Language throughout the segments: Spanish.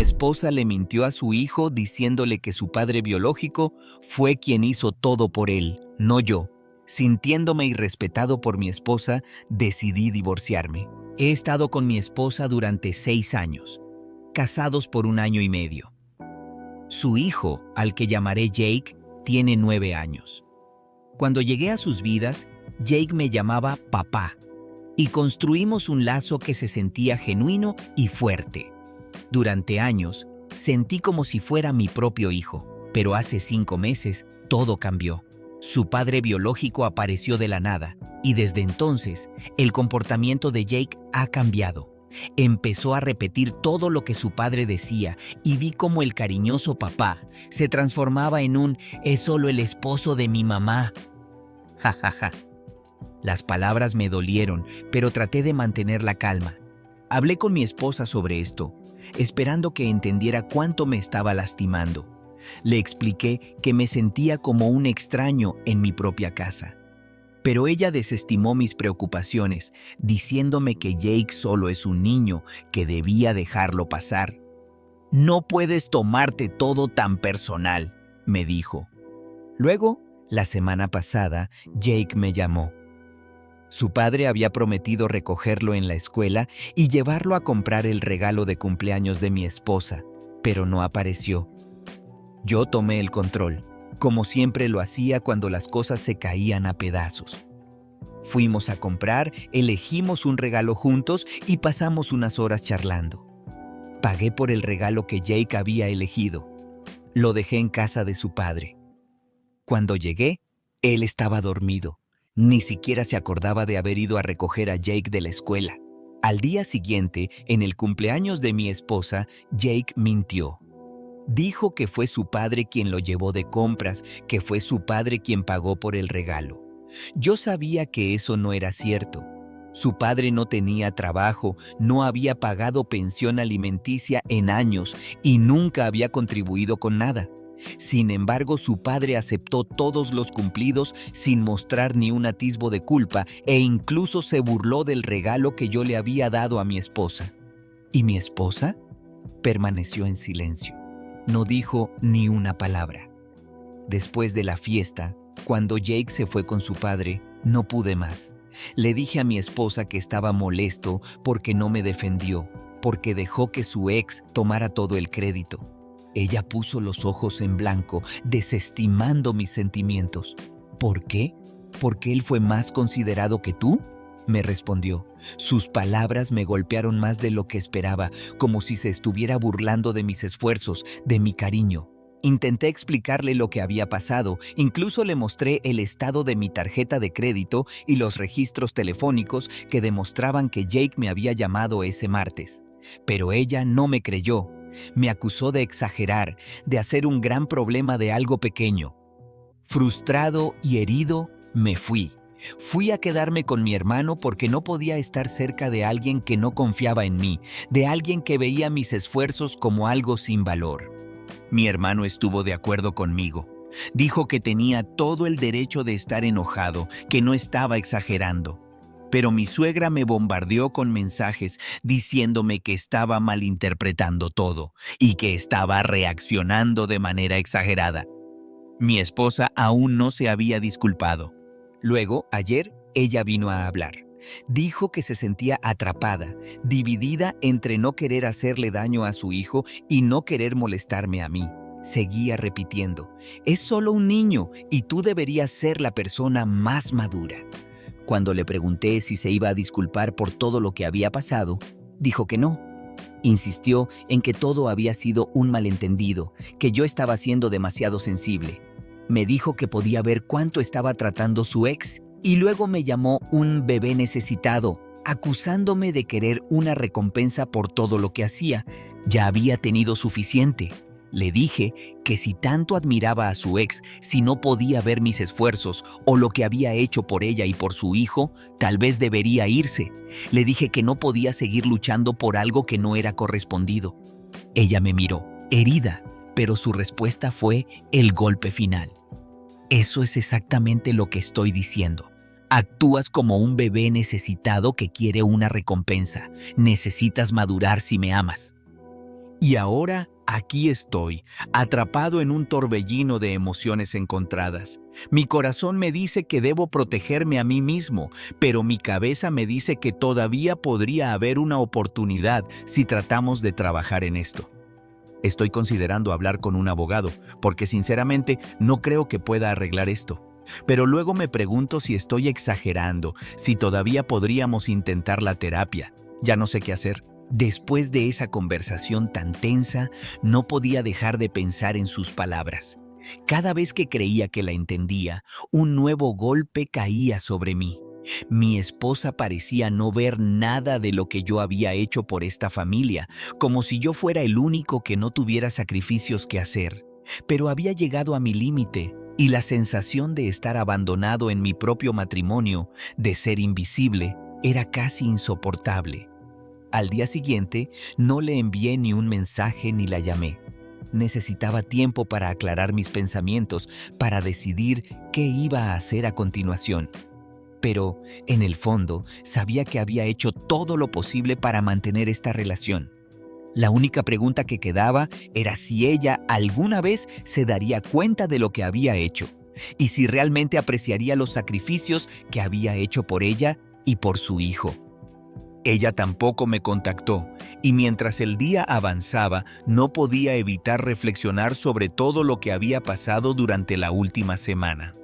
esposa le mintió a su hijo diciéndole que su padre biológico fue quien hizo todo por él, no yo. Sintiéndome irrespetado por mi esposa, decidí divorciarme. He estado con mi esposa durante 6 años, casados por 1 año y medio. Su hijo, al que llamaré Jake, tiene 9 años. Cuando llegué a sus vidas, Jake me llamaba papá y construimos un lazo que se sentía genuino y fuerte. Durante años, sentí como si fuera mi propio hijo, pero hace 5 meses todo cambió. Su padre biológico apareció de la nada y desde entonces el comportamiento de Jake ha cambiado. Empezó a repetir todo lo que su padre decía y vi cómo el cariñoso papá se transformaba en un «es solo el esposo de mi mamá». Ja, ja, ja. Las palabras me dolieron, pero traté de mantener la calma. Hablé con mi esposa sobre esto, esperando que entendiera cuánto me estaba lastimando. Le expliqué que me sentía como un extraño en mi propia casa. Pero ella desestimó mis preocupaciones, diciéndome que Jake solo es un niño, que debía dejarlo pasar. «No puedes tomarte todo tan personal», me dijo. Luego, la semana pasada, Jake me llamó. Su padre había prometido recogerlo en la escuela y llevarlo a comprar el regalo de cumpleaños de mi esposa, pero no apareció. Yo tomé el control, como siempre lo hacía cuando las cosas se caían a pedazos. Fuimos a comprar, elegimos un regalo juntos y pasamos unas horas charlando. Pagué por el regalo que Jake había elegido. Lo dejé en casa de su padre. Cuando llegué, él estaba dormido. Ni siquiera se acordaba de haber ido a recoger a Jake de la escuela. Al día siguiente, en el cumpleaños de mi esposa, Jake mintió. Dijo que fue su padre quien lo llevó de compras, que fue su padre quien pagó por el regalo. Yo sabía que eso no era cierto. Su padre no tenía trabajo, no había pagado pensión alimenticia en años y nunca había contribuido con nada. Sin embargo, su padre aceptó todos los cumplidos sin mostrar ni un atisbo de culpa e incluso se burló del regalo que yo le había dado a mi esposa. ¿Y mi esposa? Permaneció en silencio. No dijo ni una palabra. Después de la fiesta, cuando Jake se fue con su padre, no pude más. Le dije a mi esposa que estaba molesto porque no me defendió, porque dejó que su ex tomara todo el crédito. Ella puso los ojos en blanco, desestimando mis sentimientos. ¿Por qué? ¿Porque él fue más considerado que tú? Me respondió. Sus palabras me golpearon más de lo que esperaba, como si se estuviera burlando de mis esfuerzos, de mi cariño. Intenté explicarle lo que había pasado, incluso le mostré el estado de mi tarjeta de crédito y los registros telefónicos que demostraban que Jake me había llamado ese martes. Pero ella no me creyó. Me acusó de exagerar, de hacer un gran problema de algo pequeño. Frustrado y herido, me fui. Fui a quedarme con mi hermano porque no podía estar cerca de alguien que no confiaba en mí, de alguien que veía mis esfuerzos como algo sin valor. Mi hermano estuvo de acuerdo conmigo. Dijo que tenía todo el derecho de estar enojado, que no estaba exagerando. Pero mi suegra me bombardeó con mensajes diciéndome que estaba malinterpretando todo y que estaba reaccionando de manera exagerada. Mi esposa aún no se había disculpado. Luego, ayer, ella vino a hablar. Dijo que se sentía atrapada, dividida entre no querer hacerle daño a su hijo y no querer molestarme a mí. Seguía repitiendo, es solo un niño y tú deberías ser la persona más madura. Cuando le pregunté si se iba a disculpar por todo lo que había pasado, dijo que no. Insistió en que todo había sido un malentendido, que yo estaba siendo demasiado sensible. Me dijo que podía ver cuánto estaba tratando su ex y luego me llamó un bebé necesitado, acusándome de querer una recompensa por todo lo que hacía. Ya había tenido suficiente. Le dije que si tanto admiraba a su ex, si no podía ver mis esfuerzos o lo que había hecho por ella y por su hijo, tal vez debería irse. Le dije que no podía seguir luchando por algo que no era correspondido. Ella me miró, herida, pero su respuesta fue el golpe final. Eso es exactamente lo que estoy diciendo. Actúas como un bebé necesitado que quiere una recompensa. Necesitas madurar si me amas. Y ahora aquí estoy, atrapado en un torbellino de emociones encontradas. Mi corazón me dice que debo protegerme a mí mismo, pero mi cabeza me dice que todavía podría haber una oportunidad si tratamos de trabajar en esto. Estoy considerando hablar con un abogado, porque sinceramente no creo que pueda arreglar esto. Pero luego me pregunto si estoy exagerando, si todavía podríamos intentar la terapia. Ya no sé qué hacer. Después de esa conversación tan tensa, no podía dejar de pensar en sus palabras. Cada vez que creía que la entendía, un nuevo golpe caía sobre mí. Mi esposa parecía no ver nada de lo que yo había hecho por esta familia, como si yo fuera el único que no tuviera sacrificios que hacer. Pero había llegado a mi límite, y la sensación de estar abandonado en mi propio matrimonio, de ser invisible, era casi insoportable. Al día siguiente, no le envié ni un mensaje ni la llamé. Necesitaba tiempo para aclarar mis pensamientos, para decidir qué iba a hacer a continuación. Pero, en el fondo, sabía que había hecho todo lo posible para mantener esta relación. La única pregunta que quedaba era si ella alguna vez se daría cuenta de lo que había hecho, y si realmente apreciaría los sacrificios que había hecho por ella y por su hijo. Ella tampoco me contactó, y mientras el día avanzaba, no podía evitar reflexionar sobre todo lo que había pasado durante la última semana.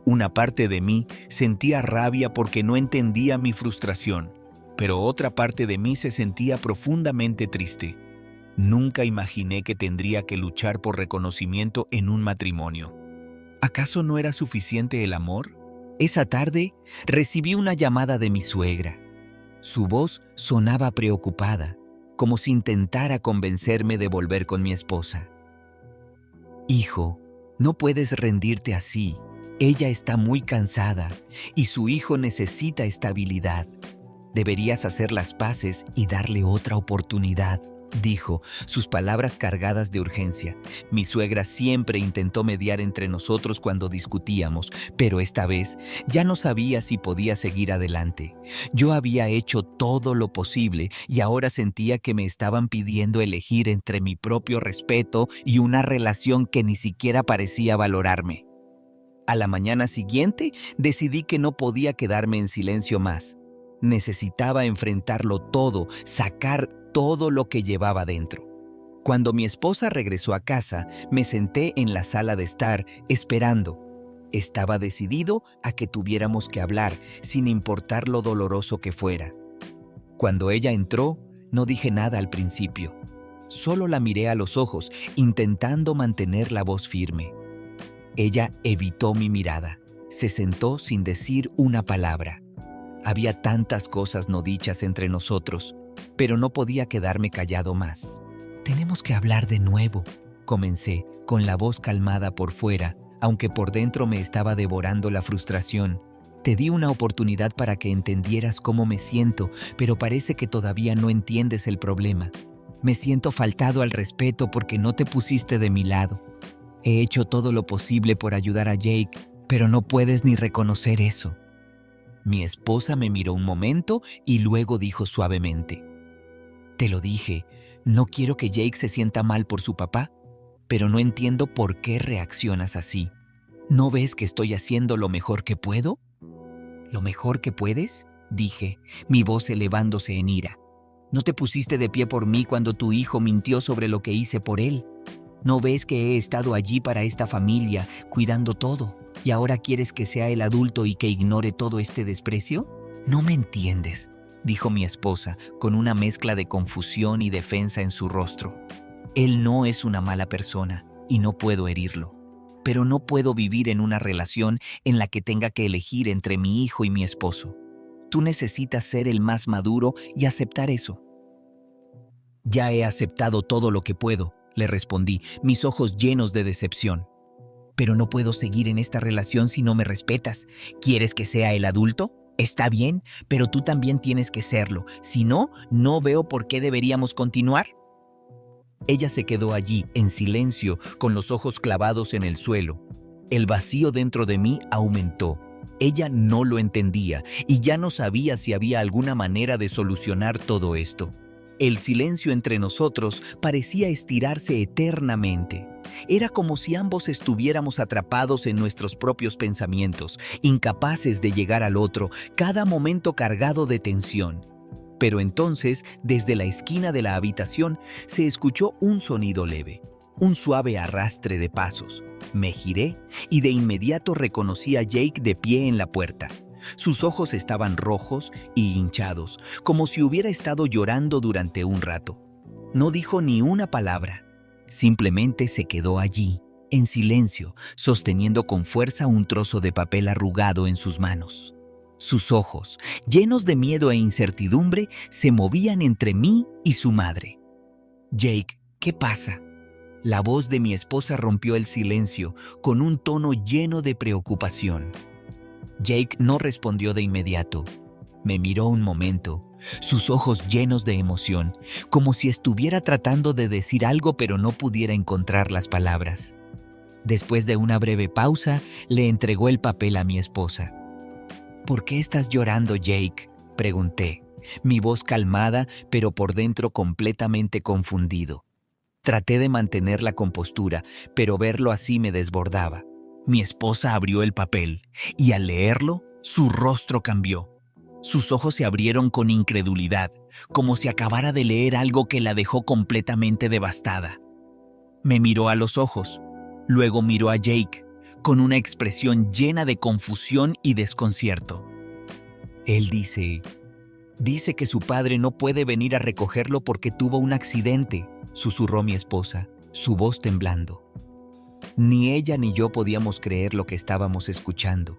Una parte de mí sentía rabia porque no entendía mi frustración, pero otra parte de mí se sentía profundamente triste. Nunca imaginé que tendría que luchar por reconocimiento en un matrimonio. ¿Acaso no era suficiente el amor? Esa tarde recibí una llamada de mi suegra. Su voz sonaba preocupada, como si intentara convencerme de volver con mi esposa. Hijo, no puedes rendirte así. Ella está muy cansada y su hijo necesita estabilidad. Deberías hacer las paces y darle otra oportunidad, dijo, sus palabras cargadas de urgencia. Mi suegra siempre intentó mediar entre nosotros cuando discutíamos, pero esta vez ya no sabía si podía seguir adelante. Yo había hecho todo lo posible y ahora sentía que me estaban pidiendo elegir entre mi propio respeto y una relación que ni siquiera parecía valorarme. A la mañana siguiente decidí que no podía quedarme en silencio más. Necesitaba enfrentarlo todo, sacar todo lo que llevaba dentro. Cuando mi esposa regresó a casa, me senté en la sala de estar, esperando. Estaba decidido a que tuviéramos que hablar, sin importar lo doloroso que fuera. Cuando ella entró, no dije nada al principio. Solo la miré a los ojos, intentando mantener la voz firme. Ella evitó mi mirada. Se sentó sin decir una palabra. Había tantas cosas no dichas entre nosotros, pero no podía quedarme callado más. «Tenemos que hablar de nuevo», comencé, con la voz calmada por fuera, aunque por dentro me estaba devorando la frustración. «Te di una oportunidad para que entendieras cómo me siento, pero parece que todavía no entiendes el problema. Me siento faltado al respeto porque no te pusiste de mi lado. He hecho todo lo posible por ayudar a Jake, pero no puedes ni reconocer eso». Mi esposa me miró un momento y luego dijo suavemente: «Te lo dije, no quiero que Jake se sienta mal por su papá, pero no entiendo por qué reaccionas así. ¿No ves que estoy haciendo lo mejor que puedo?» «¿Lo mejor que puedes?», dije, mi voz elevándose en ira. «No te pusiste de pie por mí cuando tu hijo mintió sobre lo que hice por él. ¿No ves que he estado allí para esta familia, cuidando todo? ¿Y ahora quieres que sea el adulto y que ignore todo este desprecio? No me entiendes», dijo mi esposa, con una mezcla de confusión y defensa en su rostro. «Él no es una mala persona y no puedo herirlo. Pero no puedo vivir en una relación en la que tenga que elegir entre mi hijo y mi esposo. Tú necesitas ser el más maduro y aceptar eso». «Ya he aceptado todo lo que puedo», le respondí, mis ojos llenos de decepción. «Pero no puedo seguir en esta relación si no me respetas. ¿Quieres que sea el adulto? Está bien, pero tú también tienes que serlo. Si no, no veo por qué deberíamos continuar». Ella se quedó allí, en silencio, con los ojos clavados en el suelo. El vacío dentro de mí aumentó. Ella no lo entendía y ya no sabía si había alguna manera de solucionar todo esto. El silencio entre nosotros parecía estirarse eternamente. Era como si ambos estuviéramos atrapados en nuestros propios pensamientos, incapaces de llegar al otro, cada momento cargado de tensión. Pero entonces, desde la esquina de la habitación, se escuchó un sonido leve, un suave arrastre de pasos. Me giré y de inmediato reconocí a Jake de pie en la puerta. Sus ojos estaban rojos y hinchados, como si hubiera estado llorando durante un rato. No dijo ni una palabra. Simplemente se quedó allí, en silencio, sosteniendo con fuerza un trozo de papel arrugado en sus manos. Sus ojos, llenos de miedo e incertidumbre, se movían entre mí y su madre. «Jake, ¿qué pasa?». La voz de mi esposa rompió el silencio con un tono lleno de preocupación. Jake no respondió de inmediato. Me miró un momento, sus ojos llenos de emoción, como si estuviera tratando de decir algo pero no pudiera encontrar las palabras. Después de una breve pausa, le entregó el papel a mi esposa. «¿Por qué estás llorando, Jake?», pregunté, mi voz calmada pero por dentro completamente confundido. Traté de mantener la compostura, pero verlo así me desbordaba. Mi esposa abrió el papel y al leerlo, su rostro cambió. Sus ojos se abrieron con incredulidad, como si acabara de leer algo que la dejó completamente devastada. Me miró a los ojos, luego miró a Jake, con una expresión llena de confusión y desconcierto. Él dice que su padre no puede venir a recogerlo porque tuvo un accidente, susurró mi esposa, su voz temblando. Ni ella ni yo podíamos creer lo que estábamos escuchando.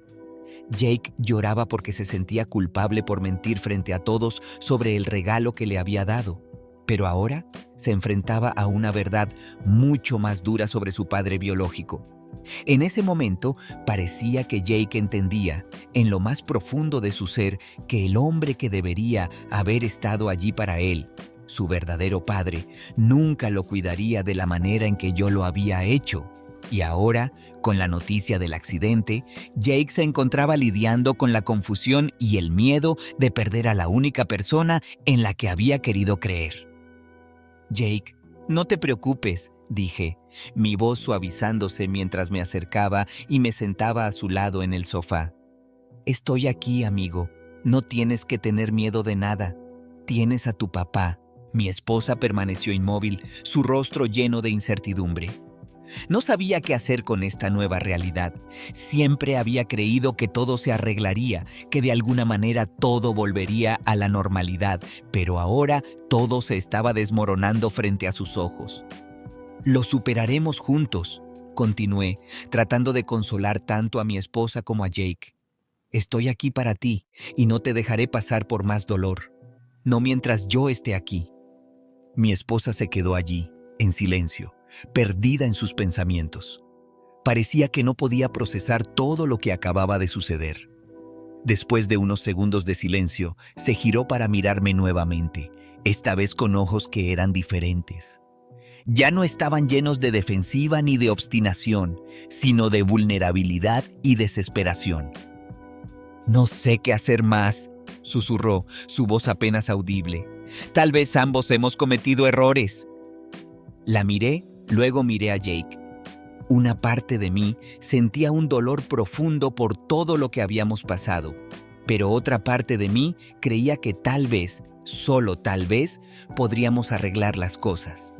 Jake lloraba porque se sentía culpable por mentir frente a todos sobre el regalo que le había dado, pero ahora se enfrentaba a una verdad mucho más dura sobre su padre biológico. En ese momento parecía que Jake entendía, en lo más profundo de su ser, que el hombre que debería haber estado allí para él, su verdadero padre, nunca lo cuidaría de la manera en que yo lo había hecho. Y ahora, con la noticia del accidente, Jake se encontraba lidiando con la confusión y el miedo de perder a la única persona en la que había querido creer. «Jake, no te preocupes», dije, mi voz suavizándose mientras me acercaba y me sentaba a su lado en el sofá. «Estoy aquí, amigo. No tienes que tener miedo de nada. Tienes a tu papá». Mi esposa permaneció inmóvil, su rostro lleno de incertidumbre. No sabía qué hacer con esta nueva realidad. Siempre había creído que todo se arreglaría, que de alguna manera todo volvería a la normalidad, pero ahora todo se estaba desmoronando frente a sus ojos. «Lo superaremos juntos», continué, tratando de consolar tanto a mi esposa como a Jake. «Estoy aquí para ti y no te dejaré pasar por más dolor. No mientras yo esté aquí». Mi esposa se quedó allí, en silencio, perdida en sus pensamientos. Parecía que no podía procesar todo lo que acababa de suceder. Después de unos segundos de silencio, se giró para mirarme nuevamente, esta vez con ojos que eran diferentes. Ya no estaban llenos de defensiva ni de obstinación, sino de vulnerabilidad y desesperación. «No sé qué hacer más», susurró, su voz apenas audible. «Tal vez ambos hemos cometido errores». La miré, luego miré a Jake. Una parte de mí sentía un dolor profundo por todo lo que habíamos pasado, pero otra parte de mí creía que tal vez, solo tal vez, podríamos arreglar las cosas.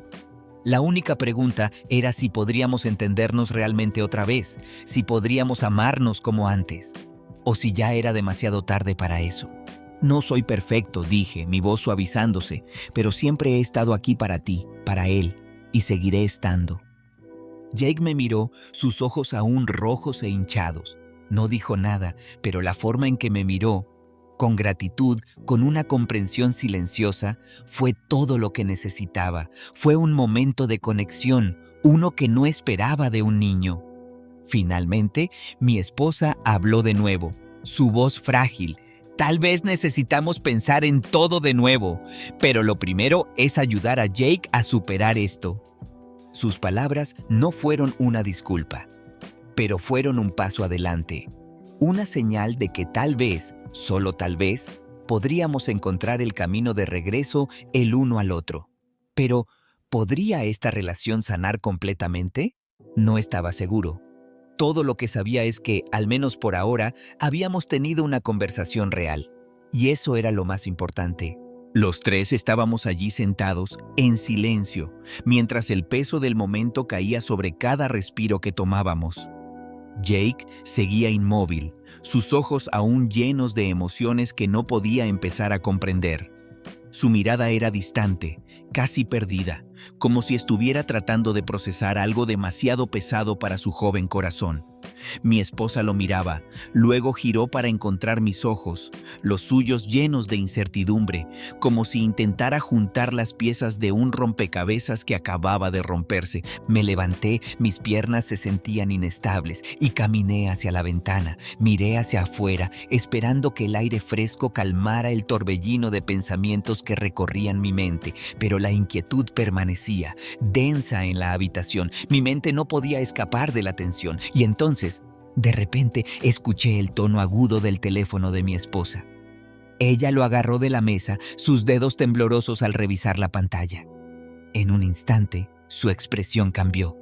La única pregunta era si podríamos entendernos realmente otra vez, si podríamos amarnos como antes, o si ya era demasiado tarde para eso. «No soy perfecto», dije, mi voz suavizándose, «pero siempre he estado aquí para ti, para él, y seguiré estando». Jake me miró, sus ojos aún rojos e hinchados. No dijo nada, pero la forma en que me miró, con gratitud, con una comprensión silenciosa, fue todo lo que necesitaba. Fue un momento de conexión, uno que no esperaba de un niño. Finalmente, mi esposa habló de nuevo, su voz frágil. «Tal vez necesitamos pensar en todo de nuevo, pero lo primero es ayudar a Jake a superar esto». Sus palabras no fueron una disculpa, pero fueron un paso adelante, una señal de que tal vez, solo tal vez, podríamos encontrar el camino de regreso el uno al otro. Pero, ¿podría esta relación sanar completamente? No estaba seguro. Todo lo que sabía es que, al menos por ahora, habíamos tenido una conversación real. Y eso era lo más importante. Los tres estábamos allí sentados, en silencio, mientras el peso del momento caía sobre cada respiro que tomábamos. Jake seguía inmóvil, sus ojos aún llenos de emociones que no podía empezar a comprender. Su mirada era distante, casi perdida, como si estuviera tratando de procesar algo demasiado pesado para su joven corazón. Mi esposa lo miraba, luego giró para encontrar mis ojos, los suyos llenos de incertidumbre, como si intentara juntar las piezas de un rompecabezas que acababa de romperse. Me levanté, mis piernas se sentían inestables y caminé hacia la ventana. Miré hacia afuera, esperando que el aire fresco calmara el torbellino de pensamientos que recorrían mi mente, pero la inquietud permanecía, densa en la habitación. Mi mente no podía escapar de la tensión, y entonces, de repente, escuché el tono agudo del teléfono de mi esposa. Ella lo agarró de la mesa, sus dedos temblorosos al revisar la pantalla. En un instante, su expresión cambió.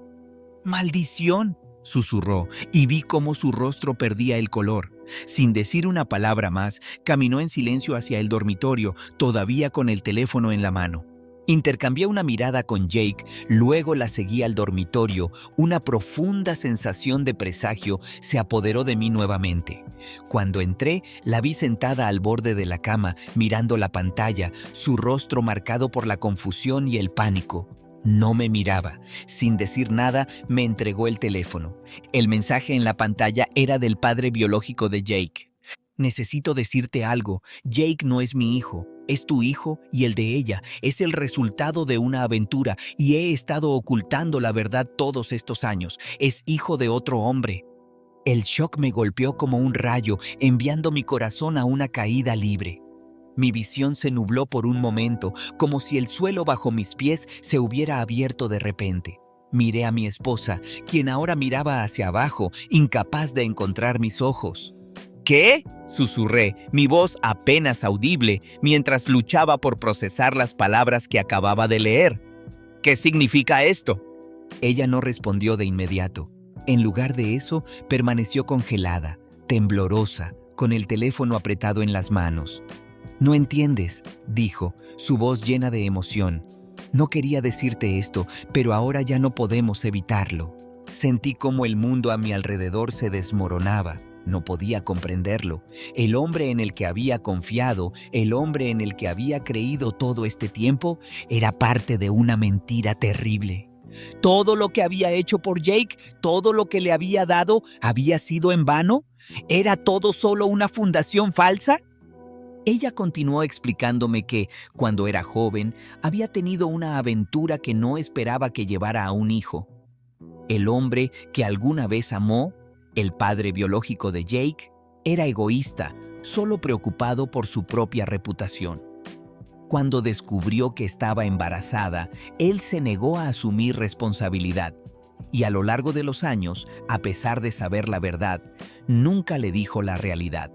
¡Maldición!, susurró, y vi cómo su rostro perdía el color. Sin decir una palabra más, caminó en silencio hacia el dormitorio, todavía con el teléfono en la mano. Intercambié una mirada con Jake, luego la seguí al dormitorio. Una profunda sensación de presagio se apoderó de mí nuevamente. Cuando entré, la vi sentada al borde de la cama, mirando la pantalla, su rostro marcado por la confusión y el pánico. No me miraba. Sin decir nada, me entregó el teléfono. El mensaje en la pantalla era del padre biológico de Jake. Necesito decirte algo. Jake no es mi hijo. Es tu hijo y el de ella. Es el resultado de una aventura y he estado ocultando la verdad todos estos años. Es hijo de otro hombre. El shock me golpeó como un rayo, enviando mi corazón a una caída libre. Mi visión se nubló por un momento, como si el suelo bajo mis pies se hubiera abierto de repente. Miré a mi esposa, quien ahora miraba hacia abajo, incapaz de encontrar mis ojos. ¿Qué?, susurré, mi voz apenas audible, mientras luchaba por procesar las palabras que acababa de leer. ¿Qué significa esto? Ella no respondió de inmediato. En lugar de eso, permaneció congelada, temblorosa, con el teléfono apretado en las manos. «No entiendes», dijo, su voz llena de emoción. «No quería decirte esto, pero ahora ya no podemos evitarlo». Sentí como el mundo a mi alrededor se desmoronaba. No podía comprenderlo. El hombre en el que había confiado, el hombre en el que había creído todo este tiempo, era parte de una mentira terrible. ¿Todo lo que había hecho por Jake, todo lo que le había dado, había sido en vano? ¿Era todo solo una fundación falsa? Ella continuó explicándome que, cuando era joven, había tenido una aventura que no esperaba que llevara a un hijo. El hombre que alguna vez amó, el padre biológico de Jake, era egoísta, solo preocupado por su propia reputación. Cuando descubrió que estaba embarazada, él se negó a asumir responsabilidad. Y a lo largo de los años, a pesar de saber la verdad, nunca le dijo la realidad.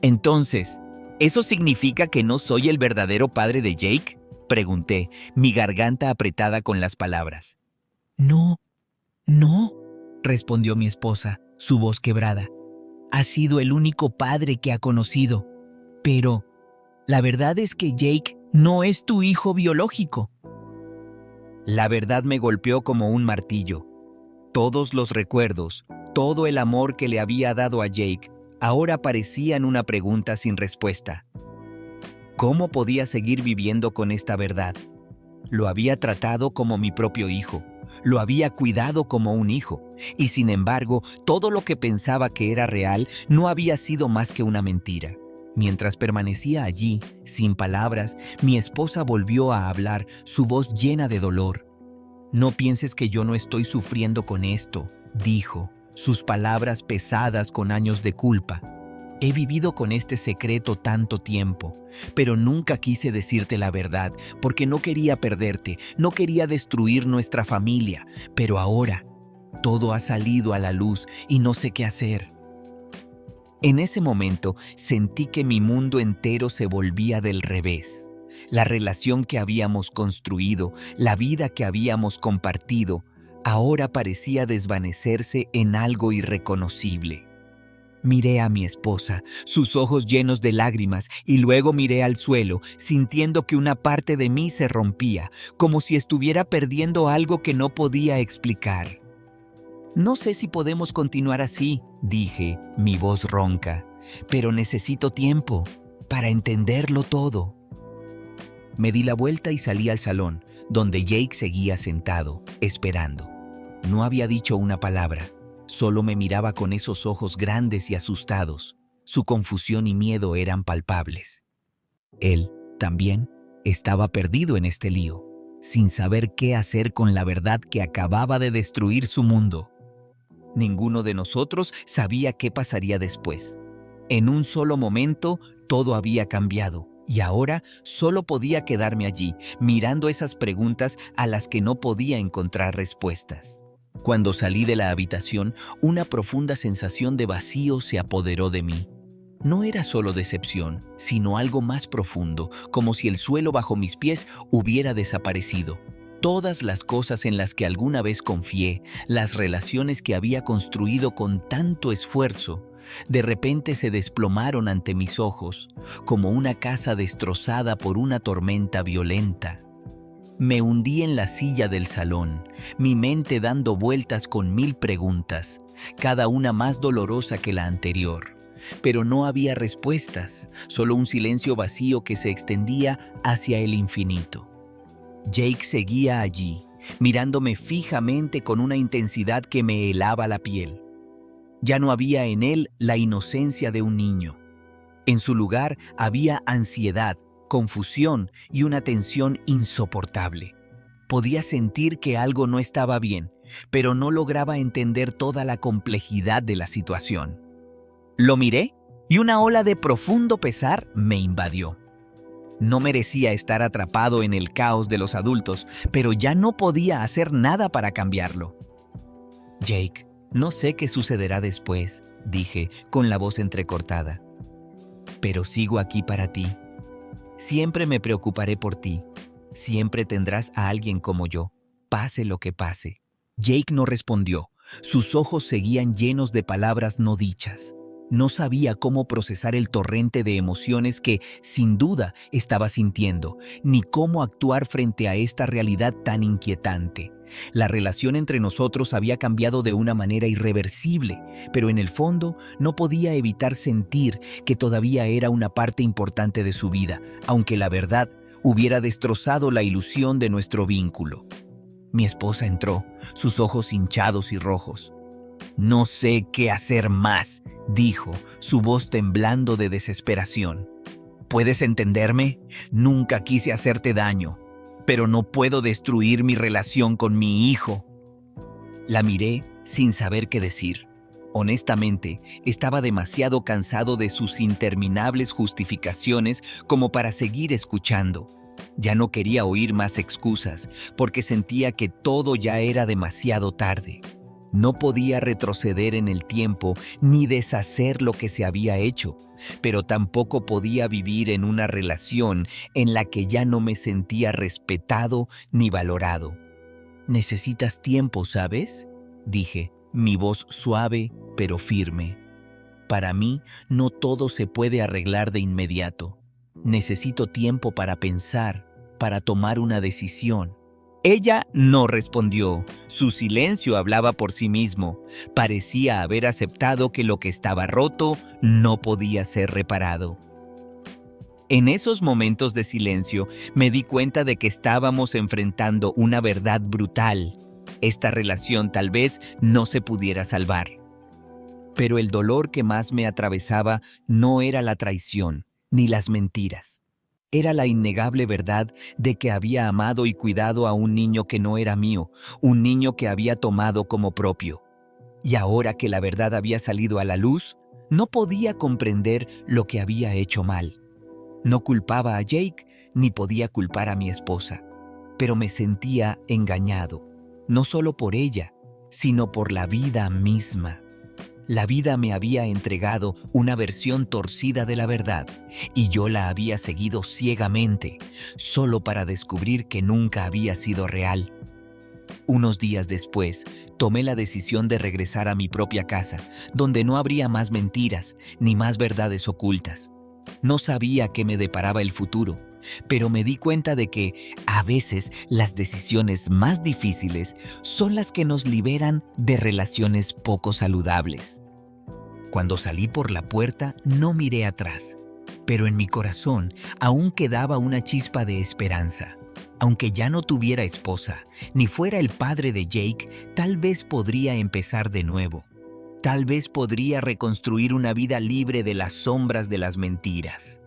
Entonces, ¿eso significa que no soy el verdadero padre de Jake?, pregunté, mi garganta apretada con las palabras. No, respondió mi esposa, su voz quebrada. Has sido el único padre que ha conocido, pero la verdad es que Jake no es tu hijo biológico. La verdad me golpeó como un martillo. Todos los recuerdos, todo el amor que le había dado a Jake, ahora parecían una pregunta sin respuesta. ¿Cómo podía seguir viviendo con esta verdad? Lo había tratado como mi propio hijo. Lo había cuidado como un hijo, y sin embargo, todo lo que pensaba que era real no había sido más que una mentira. Mientras permanecía allí, sin palabras, mi esposa volvió a hablar, su voz llena de dolor. «No pienses que yo no estoy sufriendo con esto», dijo, sus palabras pesadas con años de culpa. «He vivido con este secreto tanto tiempo, pero nunca quise decirte la verdad porque no quería perderte, no quería destruir nuestra familia, pero ahora todo ha salido a la luz y no sé qué hacer». En ese momento sentí que mi mundo entero se volvía del revés. La relación que habíamos construido, la vida que habíamos compartido, ahora parecía desvanecerse en algo irreconocible. Miré a mi esposa, sus ojos llenos de lágrimas, y luego miré al suelo, sintiendo que una parte de mí se rompía, como si estuviera perdiendo algo que no podía explicar. No sé si podemos continuar así, dije, mi voz ronca, pero necesito tiempo para entenderlo todo. Me di la vuelta y salí al salón, donde Jake seguía sentado, esperando. No había dicho una palabra, solo me miraba con esos ojos grandes y asustados. Su confusión y miedo eran palpables. Él, también, estaba perdido en este lío, sin saber qué hacer con la verdad que acababa de destruir su mundo. Ninguno de nosotros sabía qué pasaría después. En un solo momento, todo había cambiado. Y ahora solo podía quedarme allí, mirando esas preguntas a las que no podía encontrar respuestas. Cuando salí de la habitación, una profunda sensación de vacío se apoderó de mí. No era solo decepción, sino algo más profundo, como si el suelo bajo mis pies hubiera desaparecido. Todas las cosas en las que alguna vez confié, las relaciones que había construido con tanto esfuerzo, de repente se desplomaron ante mis ojos, como una casa destrozada por una tormenta violenta. Me hundí en la silla del salón, mi mente dando vueltas con 1000 preguntas, cada una más dolorosa que la anterior. Pero no había respuestas, solo un silencio vacío que se extendía hacia el infinito. Jake seguía allí, mirándome fijamente con una intensidad que me helaba la piel. Ya no había en él la inocencia de un niño. En su lugar había ansiedad, confusión y una tensión insoportable. Podía sentir que algo no estaba bien, pero no lograba entender toda la complejidad de la situación. Lo miré y una ola de profundo pesar me invadió. No merecía estar atrapado en el caos de los adultos, pero ya no podía hacer nada para cambiarlo. Jake, no sé qué sucederá después, dije con la voz entrecortada. Pero sigo aquí para ti. Siempre me preocuparé por ti. Siempre tendrás a alguien como yo, pase lo que pase. Jake no respondió. Sus ojos seguían llenos de palabras no dichas. No sabía cómo procesar el torrente de emociones que, sin duda, estaba sintiendo, ni cómo actuar frente a esta realidad tan inquietante. La relación entre nosotros había cambiado de una manera irreversible, pero en el fondo no podía evitar sentir que todavía era una parte importante de su vida, aunque la verdad hubiera destrozado la ilusión de nuestro vínculo. Mi esposa entró, sus ojos hinchados y rojos. «No sé qué hacer más», dijo, su voz temblando de desesperación. «¿Puedes entenderme? Nunca quise hacerte daño, pero no puedo destruir mi relación con mi hijo». La miré sin saber qué decir. Honestamente, estaba demasiado cansado de sus interminables justificaciones como para seguir escuchando. Ya no quería oír más excusas, porque sentía que todo ya era demasiado tarde. No podía retroceder en el tiempo ni deshacer lo que se había hecho, pero tampoco podía vivir en una relación en la que ya no me sentía respetado ni valorado. «Necesitas tiempo, ¿sabes?», dije, mi voz suave pero firme. «Para mí, no todo se puede arreglar de inmediato. Necesito tiempo para pensar, para tomar una decisión». Ella no respondió. Su silencio hablaba por sí mismo. Parecía haber aceptado que lo que estaba roto no podía ser reparado. En esos momentos de silencio me di cuenta de que estábamos enfrentando una verdad brutal. Esta relación tal vez no se pudiera salvar. Pero el dolor que más me atravesaba no era la traición ni las mentiras. Era la innegable verdad de que había amado y cuidado a un niño que no era mío, un niño que había tomado como propio. Y ahora que la verdad había salido a la luz, no podía comprender lo que había hecho mal. No culpaba a Jake ni podía culpar a mi esposa, pero me sentía engañado, no solo por ella, sino por la vida misma. La vida me había entregado una versión torcida de la verdad y yo la había seguido ciegamente, solo para descubrir que nunca había sido real. Unos días después, tomé la decisión de regresar a mi propia casa, donde no habría más mentiras ni más verdades ocultas. No sabía qué me deparaba el futuro, pero me di cuenta de que, a veces, las decisiones más difíciles son las que nos liberan de relaciones poco saludables. Cuando salí por la puerta, no miré atrás, pero en mi corazón aún quedaba una chispa de esperanza. Aunque ya no tuviera esposa, ni fuera el padre de Jake, tal vez podría empezar de nuevo. Tal vez podría reconstruir una vida libre de las sombras de las mentiras.